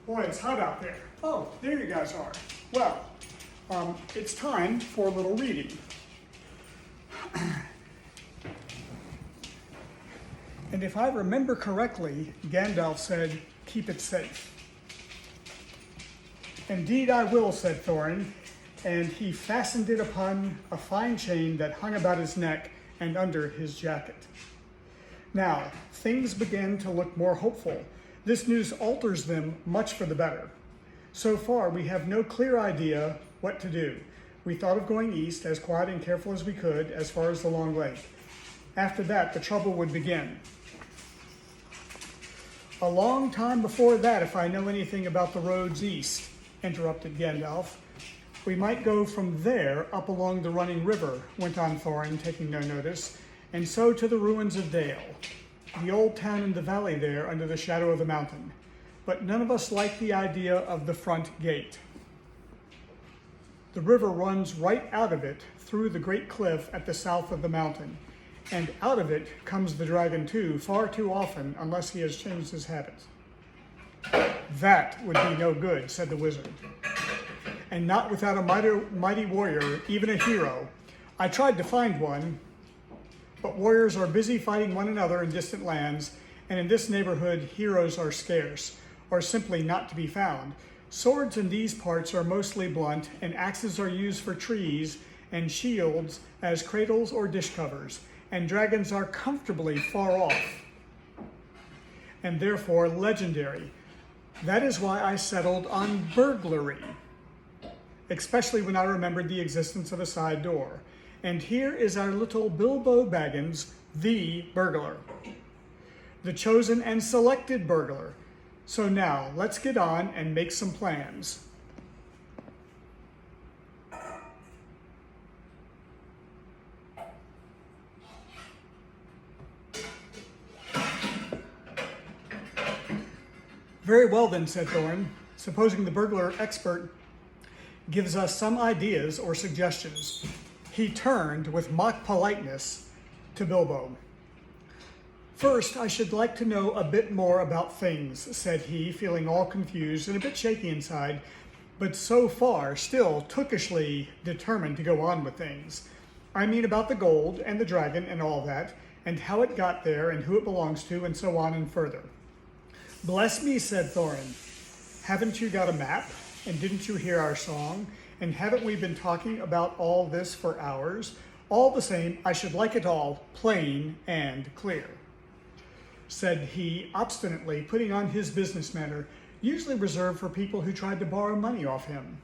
Boy, it's hot out there. Oh, there you guys are. Well, it's time for a little reading. And if I remember correctly, Gandalf said, "Keep it safe." "Indeed I will," said Thorin, and he fastened it upon a fine chain that hung about his neck and under his jacket. Now, things began to look more hopeful. This news alters them much for the better. So far, we have no clear idea what to do. We thought of going east, as quiet and careful as we could, as far as the Long Lake. After that, the trouble would begin. "A long time before that, if I know anything about the roads east," interrupted Gandalf. "We might go from there up along the running river," went on Thorin, taking no notice, "and so to the ruins of Dale, the old town in the valley there under the shadow of the mountain. But none of us like the idea of the front gate. The river runs right out of it through the great cliff at the south of the mountain, and out of it comes the dragon too, far too often, unless he has changed his habits." "That would be no good," said the wizard, "and not without a mighty warrior, even a hero. I tried to find one, but warriors are busy fighting one another in distant lands, and in this neighborhood heroes are scarce, or simply not to be found. Swords in these parts are mostly blunt, and axes are used for trees, and shields as cradles or dish covers, and dragons are comfortably far off, and therefore legendary. That is why I settled on burglary, especially when I remembered the existence of a side door. And here is our little Bilbo Baggins, the burglar, the chosen and selected burglar. So now, let's get on and make some plans." "Very well then," said Thorin. "Supposing the burglar expert gives us some ideas or suggestions." He turned with mock politeness to Bilbo. "First, I should like to know a bit more about things," said he, feeling all confused and a bit shaky inside, but so far still tookishly determined to go on with things. "I mean about the gold and the dragon and all that, and how it got there and who it belongs to, and so on and further." "Bless me," said Thorin. "Haven't you got a map? And didn't you hear our song? And haven't we been talking about all this for hours? All the same, I should like it all plain and clear," said he obstinately, putting on his business manner, usually reserved for people who tried to borrow money off him,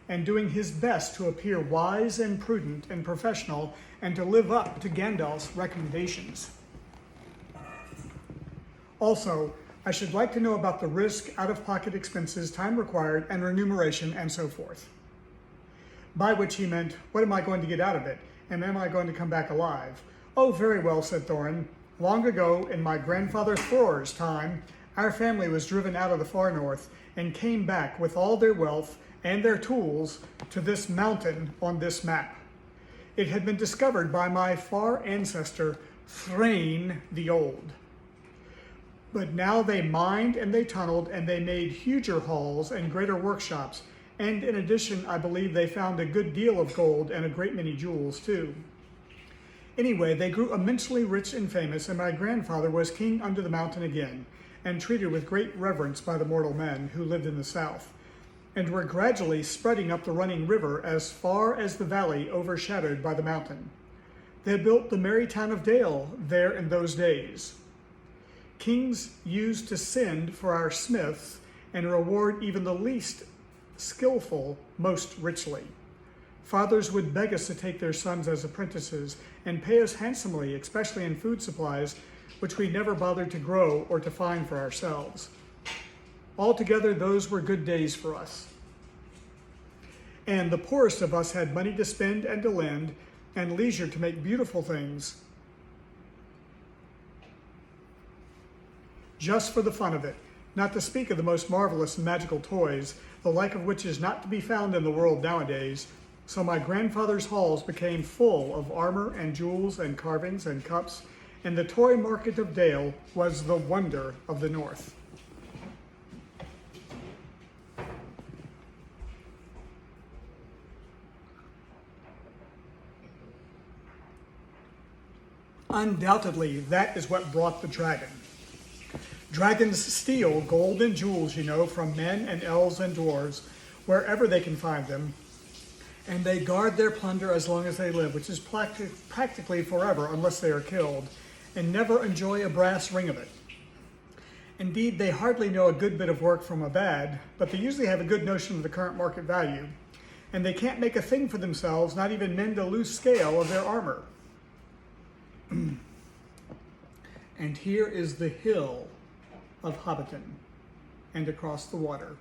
and doing his best to appear wise and prudent and professional and to live up to Gandalf's recommendations. "Also, I should like to know about the risk, out-of-pocket expenses, time required, and remuneration, and so forth." By which he meant, what am I going to get out of it? And am I going to come back alive? "Oh, very well," said Thorin. "Long ago, in my grandfather Thror's time, our family was driven out of the far north and came back with all their wealth and their tools to this mountain on this map. It had been discovered by my far ancestor, Thrain the Old. But now they mined and they tunneled and they made huger halls and greater workshops. And in addition, I believe they found a good deal of gold and a great many jewels too. Anyway, they grew immensely rich and famous, and my grandfather was king under the mountain again, and treated with great reverence by the mortal men who lived in the south, and were gradually spreading up the running river as far as the valley overshadowed by the mountain. They built the merry town of Dale there in those days. Kings used to send for our smiths and reward even the least skillful most richly. Fathers would beg us to take their sons as apprentices and pay us handsomely, especially in food supplies, which we never bothered to grow or to find for ourselves. Altogether, those were good days for us. And the poorest of us had money to spend and to lend, and leisure to make beautiful things, just for the fun of it, not to speak of the most marvelous and magical toys, the like of which is not to be found in the world nowadays. So my grandfather's halls became full of armor and jewels and carvings and cups, and the toy market of Dale was the wonder of the north." Undoubtedly, that is what brought the dragon. Dragons steal gold and jewels, from men and elves and dwarves, wherever they can find them, and they guard their plunder as long as they live, which is practically forever unless they are killed, and never enjoy a brass ring of it. Indeed, they hardly know a good bit of work from a bad, but they usually have a good notion of the current market value, and they can't make a thing for themselves, not even mend a loose scale of their armor. And here is the hill of Hobbiton, and across the water.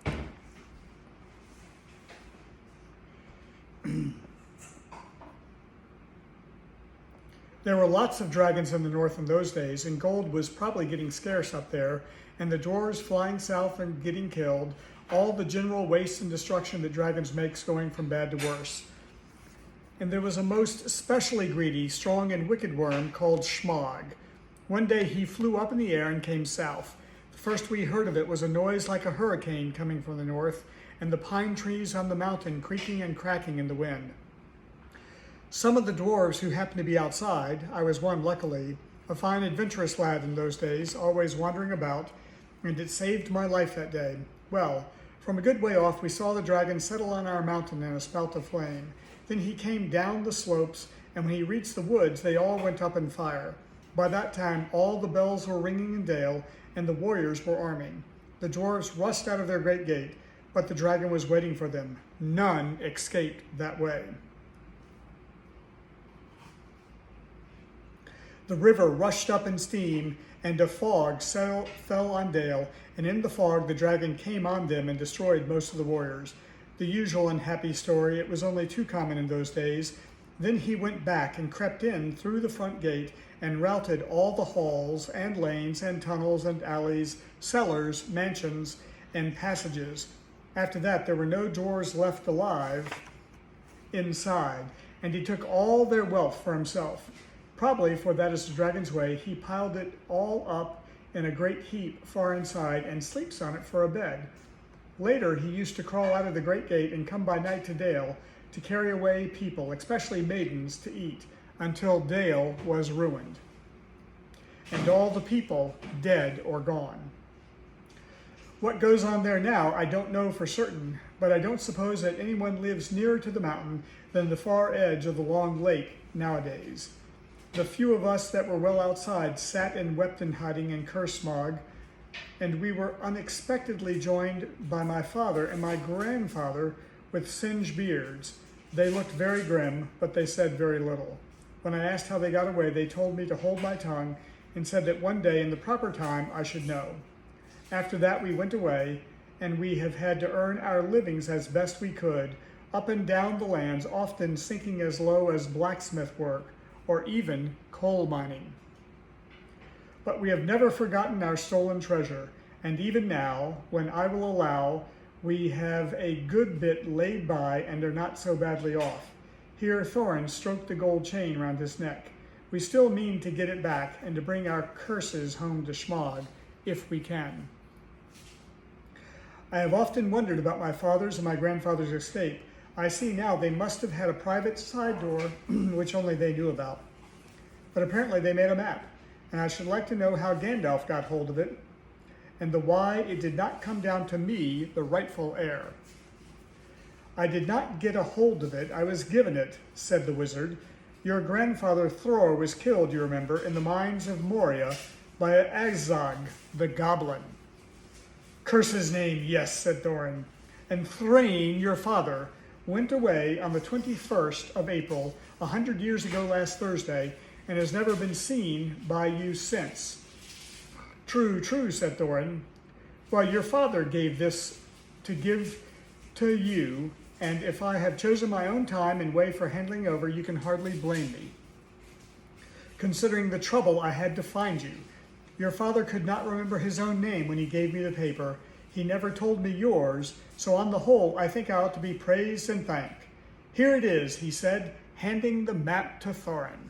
There were lots of dragons in the north in those days, and gold was probably getting scarce up there, and the dwarves flying south and getting killed, all the general waste and destruction that dragons makes going from bad to worse. And there was a most especially greedy, strong, and wicked worm called Schmog. One day he flew up in the air and came south. The first we heard of it was a noise like a hurricane coming from the north, and the pine trees on the mountain creaking and cracking in the wind. Some of the dwarves who happened to be outside, I was one luckily, a fine adventurous lad in those days, always wandering about, and it saved my life that day. Well, from a good way off we saw the dragon settle on our mountain in a spout of flame. Then he came down the slopes, and when he reached the woods, they all went up in fire. By that time, all the bells were ringing in Dale, and the warriors were arming. The dwarves rushed out of their great gate, but the dragon was waiting for them. None escaped that way. The river rushed up in steam, and a fog fell on Dale, and in the fog the dragon came on them and destroyed most of the warriors. The usual unhappy story, it was only too common in those days. Then he went back and crept in through the front gate and routed all the halls and lanes and tunnels and alleys, cellars, mansions, and passages. After that, there were no dwarves left alive inside, and he took all their wealth for himself. Probably, for that is the dragon's way, he piled it all up in a great heap far inside and sleeps on it for a bed. Later, he used to crawl out of the great gate and come by night to Dale to carry away people, especially maidens, to eat, until Dale was ruined, and all the people dead or gone. What goes on there now, I don't know for certain, but I don't suppose that anyone lives nearer to the mountain than the far edge of the long lake nowadays. The few of us that were well outside sat and wept in hiding and cursed Schmog, and we were unexpectedly joined by my father and my grandfather with singed beards. They looked very grim, but they said very little. When I asked how they got away, they told me to hold my tongue and said that one day in the proper time I should know. After that we went away, and we have had to earn our livings as best we could, up and down the lands, often sinking as low as blacksmith work, or even coal mining. But we have never forgotten our stolen treasure, and even now, when I will allow we have a good bit laid by and are not so badly off. Here Thorin stroked the gold chain round his neck. We still mean to get it back and to bring our curses home to Schmog, if we can. I have often wondered about my father's and my grandfather's escape. I see now they must have had a private side door, which only they knew about. But apparently they made a map, and I should like to know how Gandalf got hold of it, and the why it did not come down to me, the rightful heir. I did not get a hold of it, I was given it, said the wizard. Your grandfather Thror was killed, you remember, in the mines of Moria by Azog, the goblin. Curse his name, yes, said Thorin. And Thrain, your father, went away on the 21st of April, 100 years ago last Thursday, and has never been seen by you since. True, true, said Thorin. Well, your father gave this to give to you, and if I have chosen my own time and way for handling over, you can hardly blame me, considering the trouble I had to find you. Your father could not remember his own name when he gave me the paper. He never told me yours, so on the whole, I think I ought to be praised and thanked. Here it is, he said, handing the map to Thorin.